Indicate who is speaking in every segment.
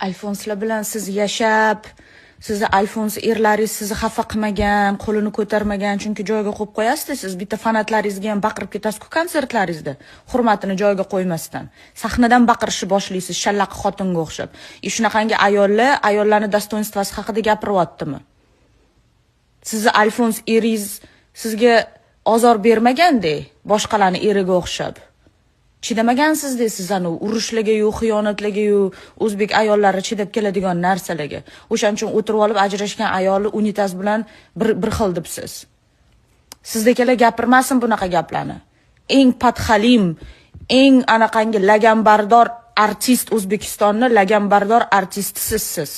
Speaker 1: Alfonslar bilan siz yashab, sizni Alfons erlaringiz sizni xafa qilmagan, qo'lini ko'tarmagan, chunki joyiga qo'yib qo'yasiz, siz bitta fanatlaringizga ham baqirib ketasiz-ku konsertlaringizda, hurmatini joyiga qo'ymasdan. Sahnadan baqirishni boshlaysiz, shallaqi xotinga o'xshab. Shunaqangi ayollarni dostoinstvasi haqida gapiryaptimi? Sizni Alfons eringiz sizga ozor bermaganda, boshqalarning eriga o'xshab. Chidamagansiz deysiz anu urushlarga-yu, xiyonatlarga-yu, o'zbek ayollari chidab keladigan narsalarga. O'shaning uchun o'tirib olib ajrashgan ayolni unitaz bilan bir xil debsiz. Sizdagilar gapirmasin bunaqa gaplarni. Eng patxalim, eng anaqangi laganbardor artist O'zbekistonni laganbardor artistisiz siz.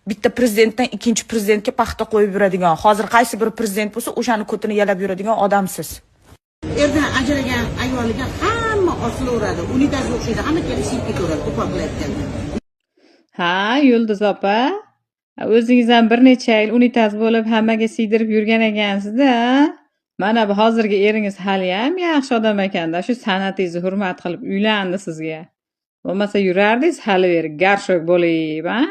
Speaker 1: Bitta prezidentdan ikkinchi prezidentga paxta qo'yib yuradigan, hozir qaysi bir prezident bo'lsa, o'shani ko'tini yalab yuradigan odamsiz.
Speaker 2: Erdan ajragan ayoliga hamma osilaveradi. Unitaz o'xshaydi, hamma kelishib ketaveradi, to'pol qilayotganda.
Speaker 3: Ha, Yulduz opa. O'zingiz ham bir necha yil unitaz bo'lib hammaga siydirib yurgan ekansiz-da. Mana bu hozirgi eringiz hali ham yaxshi odam ekanda. Shu san'atingizni hurmat qilib uylandi sizga. Bo'lmasa yurardingiz hali beri garshok bo'lib, ha?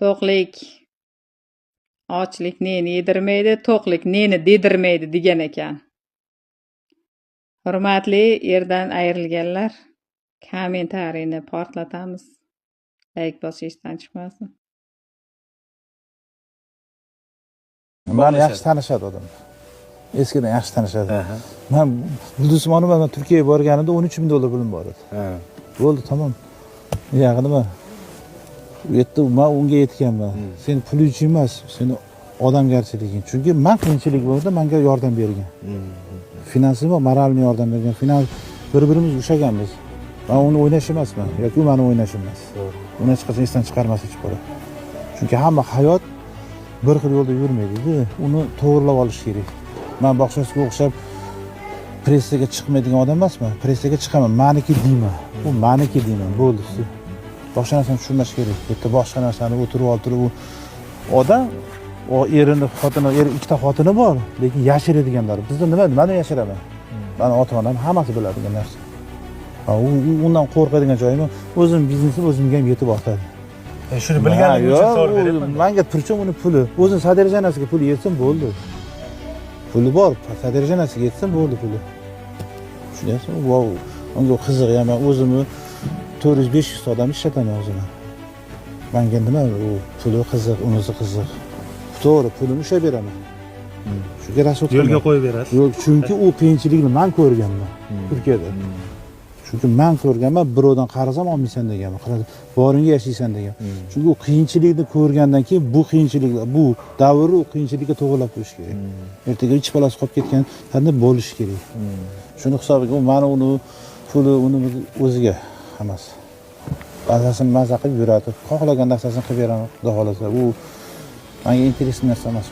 Speaker 3: To'qlik ochlik neni yedirmaydi, to'qlik neni dedirmaydi degan ekan. Hurmatli erdan ayrilganlar, kommentariyni portlatamiz. Like bosishdan chiqmasin.
Speaker 4: Meni yaxshi tanishadi odam. Eskidan yaxshi tanishadi. Men Yulduz Usmonova bilan Turkiyaga borganimda 13 ming dollar pulim bor edi. Bo'ldi, tamom. Yo'q, nima? Yetdi, men unga yetganman. Sen pul uchun emas, seni odamgarchiliging. Chunki men qiyinchilik bo'lsa, menga yordam bergan. Finansiy va moralniy yordam bergan. Finans bir-birimiz ushaganmiz. Men uni o'ynash emasman yoki u meni o'ynash emas. Uni hech qachon esdan chiqarmas hech bora. Chunki hamma hayot bir xil yo'lda yurmaydi-ku. Uni to'g'rilab olish kerak. Men boshqasiga o'xshab pressaga chiqmaydigan odam emasman. Pressaga chiqaman, meniki deyman. Bu meniki deyman, bo'ldi. Boshqa narsani tushunmash kerak. Bitta boshqa narsani o'tirib oltirib u odam erini, xotini, ikkita xotini bor, lekin yashiradiganlar. Bizda nima? Mana yashiraman. Meni ota-onam hammasi biladigan narsa. Undan qo'rqadigan joyim o'zim biznesim o'zimga ham yetib ortadi.
Speaker 5: Shuni bilganim uchun savol beryapman.
Speaker 4: Menga turchim uni puli. O'zim sadirjanasiga pul yetsin bo'ldi. Puli bor, sadirjanasiga yetsin bo'ldi puli. Tushunyapsizmi? Vau, unga qiziq, men o'zimni 400-500 odam ishlataman o'zimni. Menga nima u puli qiziq, unisi qiziq. To'g'ri, pulini ushlab beraman. Shunga rasol
Speaker 5: yo'lga qo'yib berasiz.
Speaker 4: Yo'q, chunki u qiyinchilikni men ko'rganman Turkiyada. Chunki men ko'rganman, birovdan qarzam olmaysan deganman. Boringga yashaysan degan. Chunki u qiyinchilikni ko'rgandan keyin bu qiyinchiliklar, bu davrni u qiyinchilikka to'g'rilab qo'yish kerak. Ertaga ich balasi qolib ketgan qanday bo'lish kerak. Shuni hisobiga u meni uni puli uni o'ziga hammasi. Ba'zasini maza qilib yuradi. Xohlagan narsasini qilib beraman, xudo xolasa. U menga interesli narsa emas.